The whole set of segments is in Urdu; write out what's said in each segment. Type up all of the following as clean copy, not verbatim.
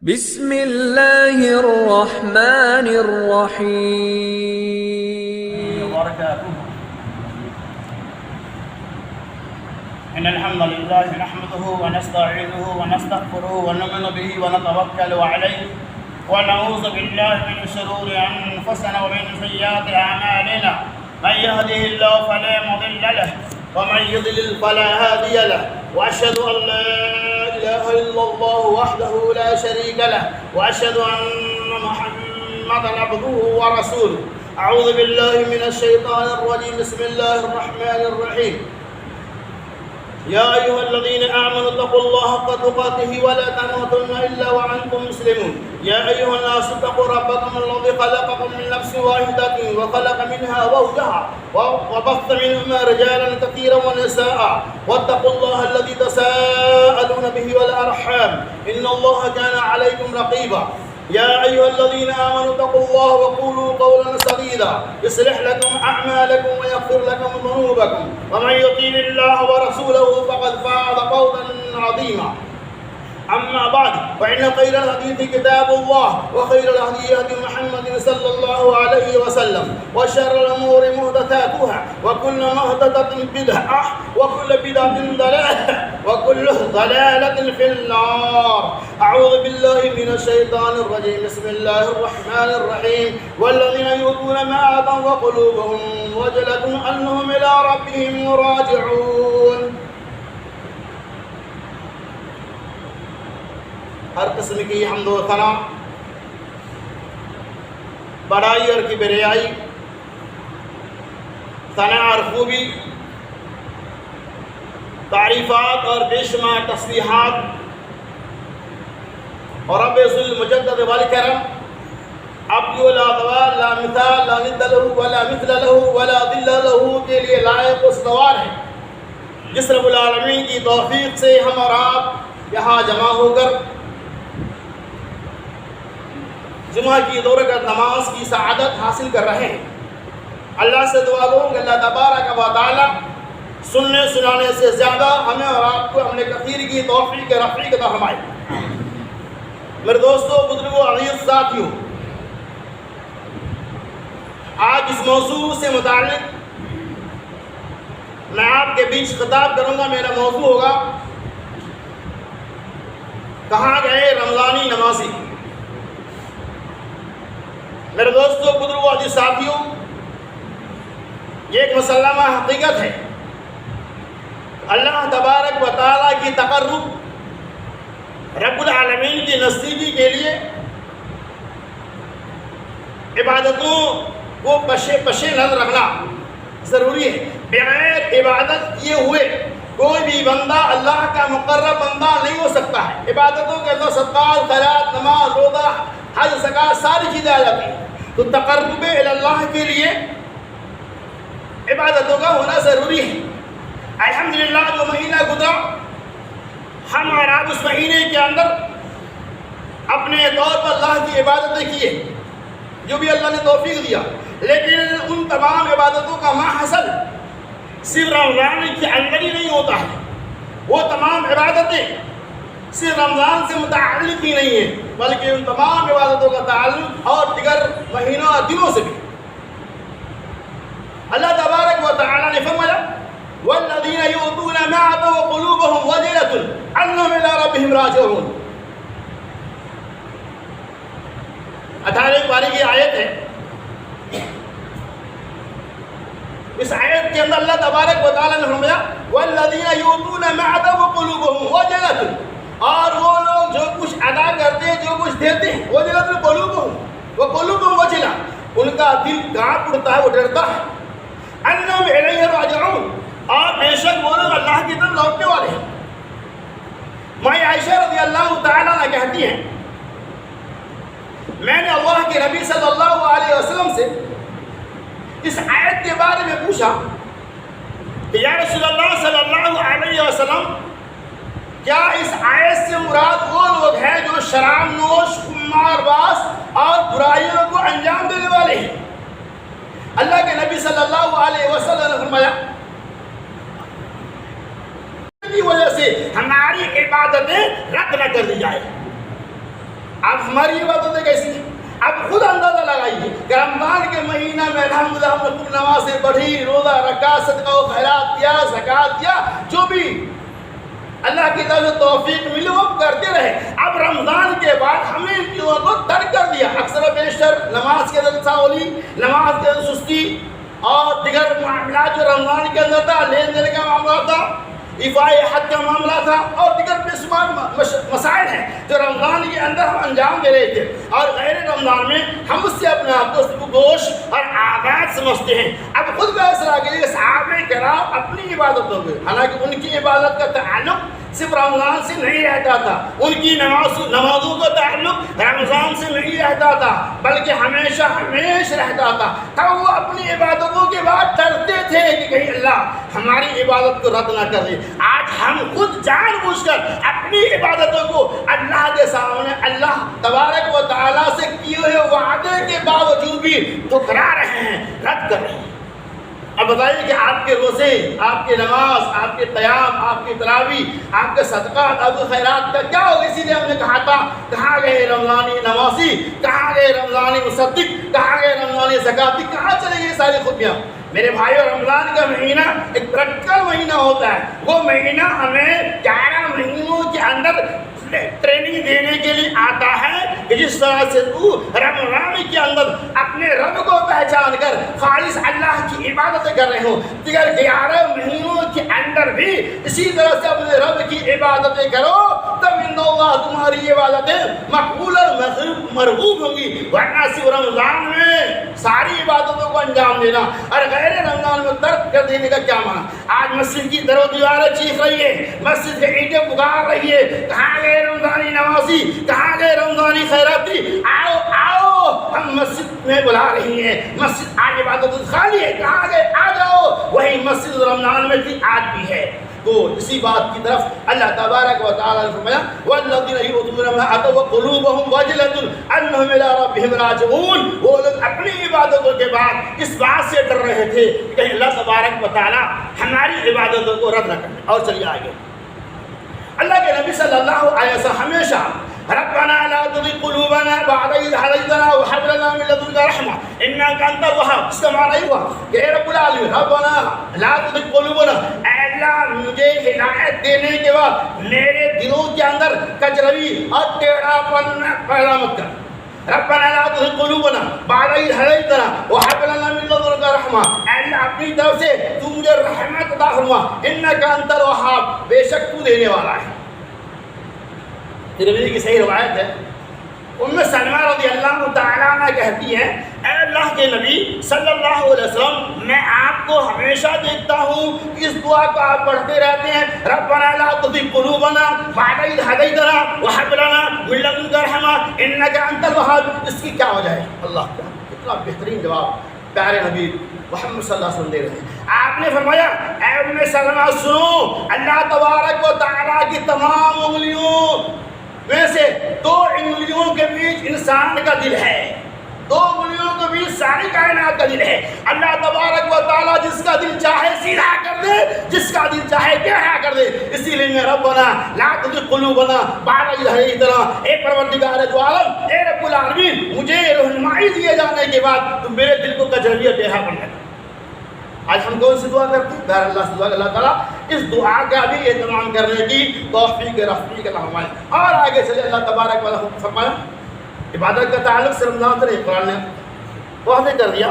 بسم اللہ الرحمن الرحیم وبرکاتہ. ان الحمد للہ نحمده ونستعینه ونستغفره ونؤمن به ونتوکل علیہ ونعوذ باللہ من شرور انفسنا ومن سیئات اعمالنا. من يهده الله فلا مضل له ومن يضلل فلا هادي له. واشهد ان لا اله الا الله وحده لا شريك له واشهد ان محمدا عبده ورسوله. اعوذ بالله من الشيطان الرجيم. بسم الله الرحمن الرحيم. يا أيها الذين آمنوا اتقوا الله حق تقاته ولا تموتن إلا وأنتم مسلمون. يا أيها الناس اتقوا ربكم الذي خلقكم من نفس واحدة وخلق منها زوجها وبث منهما رجالا كثيرا ونساء واتقوا الله الذي تساءلون به والأرحام إن الله كان عليكم رقيبا. يا أيها الذين آمنوا اتقوا الله وقولوا قولا سديدا يصلح لكم أعمالكم ويغفر لكم ذنوبكم ومن يطع الله ورسوله فقد فاز فوزا عظيما. أما بعد فإن خير الحديث كتاب الله وخير الهدي هدي محمد صلى الله عليه وسلم وشر الأمور محدثاتها وكل محدثة بدعة وكل بدعة ضلالة وكل ضلالة في النار. أعوذ بالله من الشيطان الرجيم. بسم الله الرحمن الرحيم. والذين يؤتون ما آتوا وقلوبهم وجلة أنهم إلى ربهم راجعون. ہر قسم کی حمد و ثنا، بڑائی اور کبریائی، ثنا اور خوبی، تعریفات اور بے شمار تسبیحات اور رب ذو المجدد والکرم عبد لا دوال لا مثال لا ند له ولا مثل له ولا ظل له کے لیے لائق و استوار ہے، جس رب العالمین کی توفیق سے ہم اور آپ یہاں جمع ہو کر جمعہ کی دو رکعت نماز کی سعادت حاصل کر رہے ہیں. اللہ سے دعا کروں کہ اللہ تبارک و تعالی سننے سنانے سے زیادہ ہمیں اور آپ کو عمل کثیر کی توفیق رفیق عطا فرمائے. میرے دوستوں، بزرگوں، عزیز ساتھیوں، آج اس موضوع سے متعلق میں آپ کے بیچ خطاب کروں گا. میرا موضوع ہوگا کہاں گئے رمضانی نمازی. میرے دوستوں، بزرگوں، عزیز ساتھیوں، یہ ایک مسلمہ حقیقت ہے. اللہ تبارک و تعالیٰ کی تقرب، رب العالمین کی نزدیکی کے لیے عبادتوں کو پشے نظر رکھنا ضروری ہے. بغیر عبادت کیے ہوئے کوئی بھی بندہ اللہ کا مقرب بندہ نہیں ہو سکتا ہے. عبادتوں کے اندر صدقات، خیرات، نماز، روزہ، حج، زکوٰۃ ساری چیزیں آ جاتی ہیں. تو تقرب اللہ کے لیے عبادتوں کا ہونا ضروری ہے. الحمدللہ جو مہینہ گزرا، ہم اور آپ اس مہینے کے اندر اپنے طور پر اللہ کی عبادتیں کیے جو بھی اللہ نے توفیق دیا. لیکن ان تمام عبادتوں کا ماحصل صرف رمضان کے اندر ہی نہیں ہوتا ہے. وہ تمام عبادتیں صرف رمضان سے متعلق ہی نہیں ہے، بلکہ ان تمام عبادتوں کا تعلق اور دیگر مہینوں اور دنوں سے بھی. اللہ تبارک و تعالی نے فرمایا والذین یؤتون ما آتوا وقلوبهم وجلة انهم الی ربهم راجعون. 18 پارے کی آیت ہے. اس آیت کے اندر اللہ تبارک و تعالی نے فرمایا والذین یؤتون ما آتوا وقلوبهم وجلة، اور وہ لوگ جو کچھ ادا کرتے ہیں، جو کچھ دیتے ہیں، وہ جلد قلوبهم وجلہ، ان کا دل کانپ اٹھتا ہے، وہ ڈرتا ہے. انہم الیہ راجعون، اور بے شک وہ لوگ اللہ کی طرف لوٹنے والے ہیں. ماں عائشہ رضی اللہ تعالیٰ عنہ کہتی ہیں میں نے اللہ کے نبی صلی اللہ علیہ وسلم سے اس آیت کے بارے میں پوچھا کہ یا رسول اللہ صلی اللہ علیہ وسلم، کیا اس آیت سے مراد وہ لوگ ہیں جو شراب نوش، خمار باز اور برائیوں کو انجام دینے والے ہیں؟ اللہ کے نبی صلی اللہ علیہ وسلم نے فرمایا کی وجہ سے ہماری عبادتیں رد نہ کر دی جائے. اب ہماری عبادتیں کیسی ہیں؟ اب خود اندازہ لگائیے کہ رمضان کے مہینہ میں الحمدللہ ہم نے خوب نمازیں پڑھی، روزہ رکھا، صدقہ و خیرات کیا، زکوٰۃ کیا، جو بھی اللہ کی طرف سے توفیق ملی وہ کرتے رہے۔ اب رمضان کے بعد ہمیں ان چیزوں کو ترک کر دیا، اکثر و بیشتر نماز کے اندر ساولی، نماز کے اندر سستی اور دیگر معاملات جو رمضان کے اندر تھا، لین دین کا معاملہ تھا، ایفائے حق کا معاملہ تھا اور دیگر بے شمار مسائل ہیں جو رمضان کے اندر ہم انجام دے رہے تھے، اور غیر رمضان میں ہم اس سے اپنے آپ کو گوش اور عادات سمجھتے ہیں۔ اب خود فیصلہ کیجیے کہ صحابہ کرام اپنی عبادتوں میں، حالانکہ ان کی عبادت کا تعلق صرف رمضان سے نہیں رہتا تھا، ان کی نمازوں کا تعلق رمضان سے نہیں رہتا تھا، بلکہ ہمیشہ رہتا تھا۔ تب وہ اپنی عبادتوں کے بعد ڈرتے تھے کہ کہیں اللہ ہماری عبادت کو رد نہ کر دے۔ آج ہم خود جان بوجھ کر اپنی عبادتوں کو اللہ کے سامنے اللہ تبارک و تعالیٰ سے کیے ہوئے وعدے کے باوجود بھی ٹھکرا رہے ہیں، رد کر رہے ہیں۔ اب بتائیے کہ آپ کے روزے، آپ کے نماز، آپ کے قیام، آپ کی تراویح، آپ کے صدقات، آپ کے خیرات کا کیا ہوگا؟ اسی لیے ہم نے کہا تھا کہاں گئے رمضانی نمازی، کہاں گئے رمضانی مصدق، کہاں گئے رمضانی زکاتی، کہاں چلے گئے ساری خوبیاں؟ میرے بھائیو، رمضان کا مہینہ ایک پریکٹیکل مہینہ ہوتا ہے۔ وہ مہینہ ہمیں 11 مہینوں کے اندر ٹریننگ دینے کے لیے آتا ہے کہ جس طرح سے تو رمضان کے اندر اپنے رب کو پہچان کر خالص اللہ کی عبادتیں کر رہے ہو، دیگر 11 مہینوں کے اندر بھی اسی طرح سے اپنے رب کی عبادتیں کرو، تب انشاءاللہ تمہاری عبادتیں مقبول اور مرغوب ہوں گی۔ ورنہ صرف رمضان میں ساری عبادتوں کو انجام دینا اور غیر رمضان میں ترک کر دینے کا کیا معنی؟ آج مسجد کی در و دیواریں چیخ رہی ہے، مسجد کے اینٹیں پکار رہی ہے، کہاں گئے رمضانی نمازی، کہاں گئے رمضانی خیراتی، آؤ آؤ، ہم مسجد میں بلا رہی ہیں، مسجد آج عبادت خالی ہے، کہاں گئے؟ آ جاؤ۔ وہی مسجد رمضان میں تھی، آج بھی ہے۔ تو اسی بات کی طرف اللہ تبارک و تعالیٰ نے فرمایا والذین یؤتون ما آتوا وقلوبهم وجلۃ انہم الی ربہم راجعون۔ وہ لوگ اپنی عبادتوں کے بعد اس بات سے ڈر رہے تھے کہ اللہ تبارک و تعالیٰ ہماری عبادتوں کو رد نہ کرے۔ اور چلیے آگے، اللہ کے نبی صلی اللہ علیہ وسلم ہمیشہ ربنا لا تزغ قلوبنا بعد إذ هديتنا وهب لنا من لدنك رحمة إنك أنت الوهاب۔ اس کا معنی یہ ہوا کہ اے رب العالمین ربنا لا تزغ قلوبنا، اے اللہ مجھے ہدایت دینے کے بعد میرے دلوں کے اندر کجروی اور ٹیڑھا پن پیدا مت کر۔ ربنا لا تزغ قلوبنا بعد إذ هديتنا وهب لنا من لدنك رحمة، اے اللہ اپنی طرف سے تو مجھے رحمت عطا فرما، إنك أنت الوهاب، بے شک تو دینے والا ہے۔ ترمذی کی صحیح روایت ہے، ام سلمہ رضی اللہ تعالیٰ عنہ کہتی ہیں اے اللہ کے نبی صلی اللہ علیہ وسلم، میں آپ کو ہمیشہ دیکھتا ہوں اس دعا کو آپ پڑھتے رہتے ہیں ربنا لا تزغ قلوبنا بعد إذ هديتنا وهب لنا من لدنك رحمة إنك أنت الوهاب۔ اس کی کیا وجہ ہے؟ اللہ کا کتنا بہترین جواب پیارے نبی محمد صلی اللہ علیہ وسلم دے رہے ہیں۔ آپ نے فرمایا اے ام سلمہ سنو، اللہ تبارک و تعالیٰ کی تمام انگلیوں میں سے 2 انگلیوں کے بیچ انسان کا دل ہے، 2 انگلیوں کے بیچ ساری کائنات کا دل ہے۔ اللہ تبارک و تعالیٰ جس کا دل چاہے سیدھا کر دے، جس کا دل چاہے ٹیڑھا کر دے۔ اسی لیے میں ربنا لا تزغ قلوبنا بعد إذ هديتنا، اے پروردگار دو عالم، اے رب العالمین، مجھے رہنمائی دیے جانے کے بعد تم میرے دل کو کجروی اور ٹیڑھا کرنے کا۔ آج ہم کون سی دعا کرتے ہیں؟ غیر اللہ سے دعا، اللہ تعالیٰ اس دعا کا بھی اہتمام کرنے کی توفیق رفیق اللہ ہمارے۔ اور آگے چلے، اللہ تبارک و تعالیٰ فرمایا عبادت کا تعلق سے رمضان سے قرآن نے واضح کر دیا،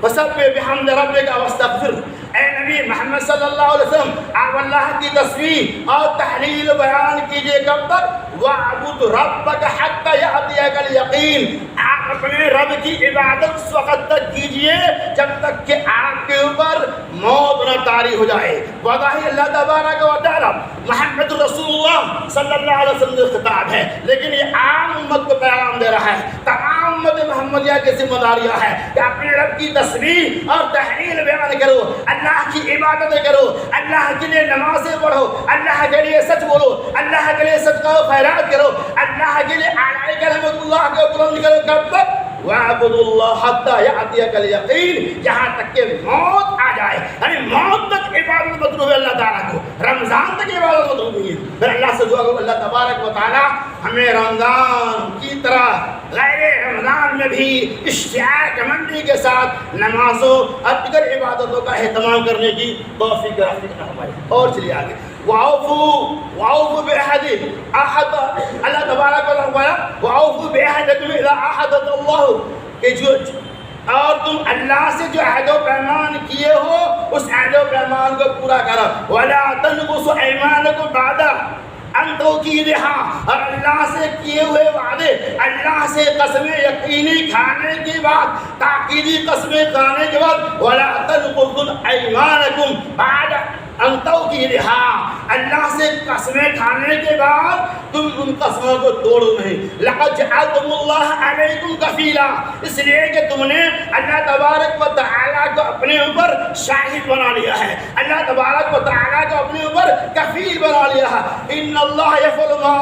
فسبح بحمد ربک واستغفر۔ اے نبی محمد صلی اللہ علیہ وسلم، آپ اللہ کی تسبیح اور تحلیل بیان کیجئے کب تک؟ وَاعْبُدْ رَبَّكَ حَتَّى يَأْتِيَكَ الْيَقِينُ۔ آپ اپنے رب کی عبادت اس وقت تک کیجئے جب تک کہ آپ کے اوپر موت نہ طاری ہو جائے۔ واضح اللہ تبارک و تعالی محمد رسول اللہ صلی اللہ علیہ وسلم کا خطاب ہے، لیکن یہ عام امت کو پیغام دے رہا ہے، تمام امت محمدیہ کی ذمہ داری ہے کہ اپنے رب کی تسبیح اور تحلیل بیان کرو، اللہ کی عبادتیں کرو، اللہ کے لیے نمازیں پڑھو، اللہ کے لیے سچ بولو، اللہ کے لیے صدقہ و خیرات کرو، اللہ کے لیے اعلی کلمۃ اللہ کو بلند کرو۔ کب تک؟ وَاعْبُدُوا اللَّهَ حَتَّى يَأْتِيَكَ الْيَقِينُ، یہاں تک کہ موت آ جائے، یعنی موت تک عبادت مطلوب ہے اللہ تعالیٰ کو، رمضان تک عبادت مطلوب نہیں ہے۔ پھر اللہ سے دعا کرو اللہ تبارک و تعالیٰ ہمیں رمضان کی طرح غیر رمضان میں بھی اشتیاق مندی کے ساتھ نمازوں اور دیگر عبادتوں کا اہتمام کرنے کی توفیق عطا فرمائے۔ اور چلیے آگے، وَأَوْفُوا بِعَهْدِ عَهْدَ، اللہ تبارک و تعالیٰ فرمایا وَأَوْفُوا بِعَهْدِكُمْ إِذَا عَهَدَ اللَّهُ، کہ جو اور تم اللہ سے جو عہد و پیمان کیے ہو اس عہد و پیمان کو پورا کرو، وَلَا تَنْقُصُوا أَيْمَانَكُمْ بَعْدَ أَنْ تَوْكِيدِهَا، اور اللہ سے کیے ہوئے وعدے، اللہ سے قسمیں یقینی کھانے کے بعد، تاکیدی قسمیں کھانے کے بعد، وَلَا تَنْقُصُوا أَيْمَانَكُمْ بَعْدَ أَنْ تَوْكِيدِهَا، اللہ سے قسمیں کھانے کے بعد تم ان قسموں کو توڑو نہیں۔ لَقَدْ جَعَلْتُمُ اللَّهَ عَلَيْكُمْ كَفِيلًا، اس لیے کہ تم نے اللہ تبارک و تعالیٰ کو اپنے اوپر شاہد بنا لیا ہے، اللہ تبارک و تعالیٰ کو اپنے اوپر کفیل بنا لیا ہے۔ ان اللہ یفعل ما،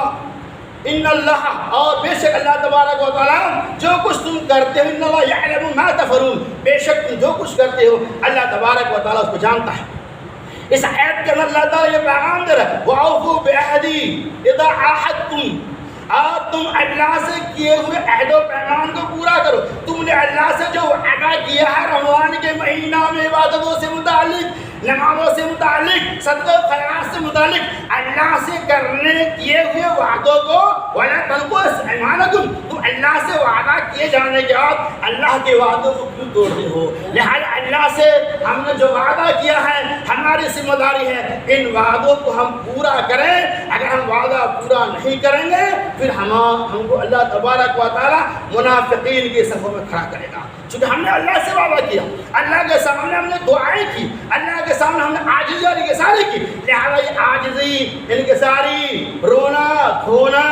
ان اللہ، اور بے شک اللہ تبارک و تعالیٰ جو کچھ تم کرتے ہو، ان اللہ یعلم ما تفعلون، بے شک تم جو کچھ کرتے ہو اللہ تبارک و تعالیٰ اس کو جانتا ہے۔ اس آیت کے اندر اللہ تعالیٰ یہ پیغام دے رہا ہے وَأَوْفُوا بِعَهْدِي إِذَا عَاهَدتُّمْ، اور تم اللہ سے کیے ہوئے عہد و پیمان کو پورا کرو۔ تم نے اللہ سے جو وعدہ کیا ہے رمضان کے مہینہ میں عبادتوں سے متعلق، نمازوں سے متعلق، صدقہ و خیرات سے متعلق اللہ سے کرنے کیے ہوئے وعدوں کو وَلَا تَنْقُصُوا أَيْمَانَكُمْ، تم اللہ سے وعدہ کیے جانے کے بعد اللہ کے وعدوں کو کیوں توڑتے ہو؟ لہذا اللہ سے ہم نے جو وعدہ کیا ہے ہماری ذمہ داری ہے ان وعدوں کو ہم پورا کریں۔ اگر ہم وعدہ پورا نہیں کریں گے پھر ہم کو اللہ تبارک و تعالیٰ منافقین کے صفوں میں کھڑا کرے گا، چونکہ ہم نے اللہ سے وعدہ کیا، اللہ کے سامنے ہم نے دعائیں کی، اللہ کے سامنے ہم نے عاجزی اور انکساری کی، لہذا یہ عاجزی، انکساری، رونا دھونا،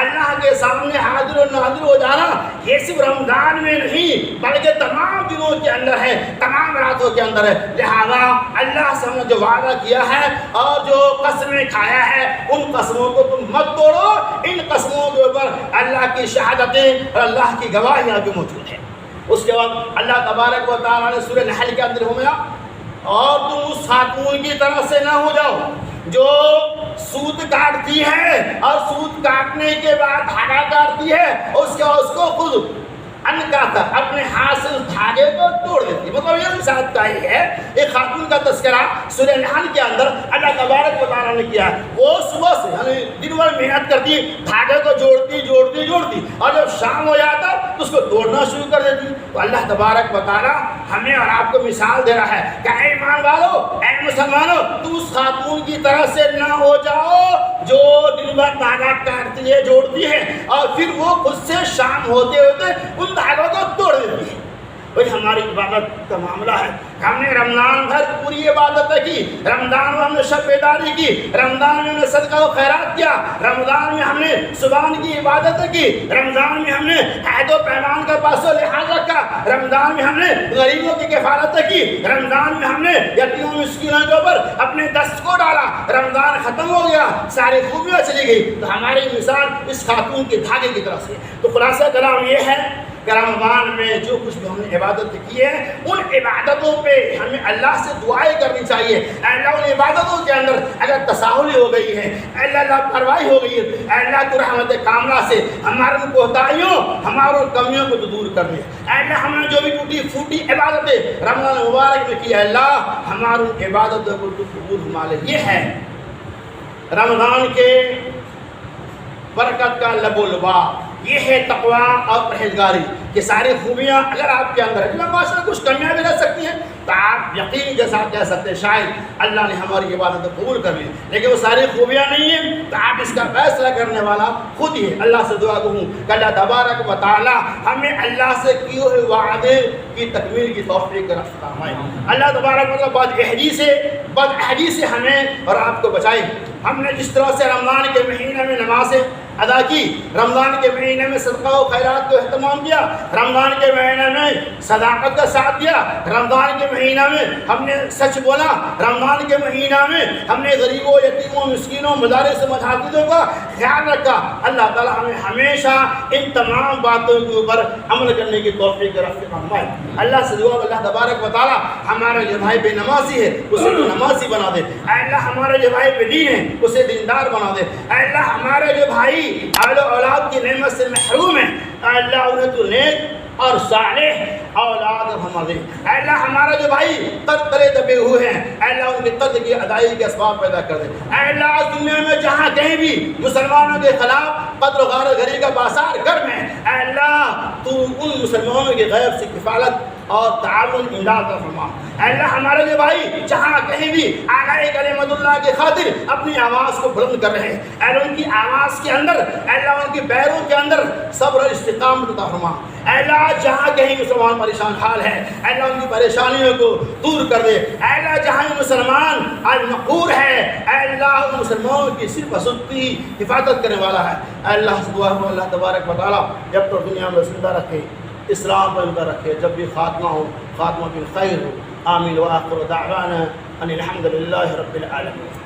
اللہ کے سامنے حاضر و ناظر ہو جانا، یہ صرف رمضان میں نہیں بلکہ تمام دنوں کے اندر ہے، تمام راتوں کے اندر ہے۔ لہذا اللہ سے ہم نے جو وعدہ کیا ہے اور جو قسمیں کھایا ہے ان قسموں کو تم مت توڑو، ان قسموں کے اوپر اللہ کی شہادتیں اور اللہ کی گواہیاں بھی موجود ہیں۔ اس کے بعد اللہ تبارک و تعالیٰ نے سورہ نحل کے اندر فرمایا اور تم اس خاتون کی طرف سے نہ ہو جاؤ جو سود کاٹتی ہے اور سود کاٹنے کے بعد دھاگا کاٹتی ہے، اس کو خود انکاتا اپنے ہاتھ سے اس دھاگے کو توڑ دیتی ہے۔ مطلب یہ مثال کا ہی ہے، ایک خاتون کا تذکرہ سورہ نحل کے اندر اللہ تبارک و تعالیٰ نے کیا ہے۔ وہ صبح سے یعنی دن بھر محنت کرتی، دھاگے کو جوڑتی اور جب شام ہو جاتا تو اس کو توڑنا شروع کر دیتی۔ تو اللہ تبارک و تعالیٰ ہمیں اور آپ کو مثال دے رہا ہے کہ اے ایمان والو، اے مسلمانوں، تم اس خاتون کی طرف سے نہ ہو جاؤ جو دن بھر دھاگا کاٹتی ہے، جوڑتی ہے اور پھر وہ خود سے شام ہوتے ہوتے ان دھاگوں کو توڑ دیتی ہے۔ وہی ہماری عبادت کا معاملہ ہے۔ ہم نے رمضان بھر پوری عبادت کی، رمضان میں ہم نے شب بیداری کی، رمضان میں ہم نے صدقہ و خیرات کیا، رمضان میں ہم نے سبحان کی عبادت کی، رمضان میں ہم نے عہد و پیمان کا پاس و لحاظ رکھا، رمضان میں ہم نے غریبوں کی کفالت کی، رمضان میں ہم نے یتیموں مسکینوں کے اوپر اپنے دست کو ڈالا، رمضان ختم ہو گیا، ساری خوبیاں چلی گئی۔ تو ہماری مثال اس خاتون کے دھاگے کی طرف سے۔ تو خلاصہ کلام یہ ہے کہ رمضان میں جو کچھ بھی ہم نے عبادت کی ہے ان عبادتوں پہ ہمیں اللہ سے دعائیں کرنی چاہیے۔ اے اللہ ان عبادتوں کے اندر اگر تساہلی ہو گئی ہے، اے اللہ لاپرواہی ہو گئی ہے، اے اللہ تو رحمت کاملہ سے ہمارے کوتاہیوں ہماروں کمیوں کو دور کر دے۔ اے اللہ ہم نے جو بھی ٹوٹی پھوٹی عبادتیں رمضان مبارک میں کی ہے اللہ ہماری عبادتوں کو قبول فرما لے۔ یہ ہے رمضان کے برکت کا لب و لباب، یہ ہے تقویٰ اور پرہیزگاری کہ ساری خوبیاں اگر آپ کے اندر ہے، معاشرے میں کچھ کمیاں بھی رہ سکتی ہیں تو آپ یقین کے ساتھ کہہ سکتے ہیں شاید اللہ نے ہماری عبادت قبول کر لی، لیکن وہ ساری خوبیاں نہیں ہیں تو آپ اس کا فیصلہ کرنے والا خود ہی ہے۔ اللہ سے دعا کروں کہ اللہ تبارک و تعالیٰ ہمیں اللہ سے کیے ہوئے وعدے کی تکمیل کی توفیق رکھتا ہے۔ اللہ تبارک و تعالیٰ بد عہدی سے ہمیں اور آپ کو بچائے۔ ہم نے جس طرح سے رمضان کے مہینے میں نمازیں ادا کی، رمضان کے مہینے میں صدقہ و خیرات کو اہتمام کیا، رمضان کے مہینے میں صداقت کا ساتھ دیا، رمضان کے مہینہ میں ہم نے سچ بولا، رمضان کے مہینہ میں ہم نے غریبوں، یتیموں، مسکینوں، مدارس مساجدوں کا خیال رکھا۔ اللہ تعالیٰ ہمیں ہمیشہ ان تمام باتوں کے اوپر عمل کرنے کی توفیق رفیق فرمائے۔ اللہ سے دعا اللہ تبارک و تعالیٰ ہمارا جو بھائی بے نمازی ہے اسے تو نمازی بنا دے، اے اللہ ہمارا جو بھائی بے دین ہے اسے دیندار بنا دے، اے اللہ ہمارے جو بھائی اہل و اولاد کی نعمت سے محروم ہیں اے اللہ انہیں تو نیک اور صالح اولاد ہم دے، اے اللہ ہمارا جو بھائی قرض کرے دبے ہوئے ہیں اے اللہ ان کے قرض کی ادائیگی کے اسباب پیدا کر دے، اے اللہ اس دنیا میں جہاں کہیں بھی مسلمانوں کے خلاف قتل و غارت گری کا بازار گرم ہے اے اللہ تو ان مسلمانوں کے غیب سے کفالت اور تعاون امداد فرما، اے اللہ ہمارے جو بھائی جہاں کہیں بھی آقائے کلمت اللہ کی خاطر اپنی آواز کو بلند کر رہے ہیں اے اللہ ان کی آواز کے اندر اے اللہ ان کے پیروں کے اندر صبر اور استقامت عطا فرما، اے اللہ جہاں کہیں مسلمان پریشان حال ہے اے اللہ ان کی پریشانیوں کو دور کر دے، اے اللہ جہاں مسلمان آج مقہور ہے اے اللہ ان مسلمانوں کی صرف صدق کی حفاظت کرنے والا ہے، اے اللہ سے دعا ہے اللہ تبارک و تعالیٰ جب تک دنیا میں زندہ رکھے اسلام پر زندہ رکھے، جب بھی خاتمہ ہو خاتمہ بالخیر ہو، آمین وآخر دعوانا ان الحمد للہ رب العالمین۔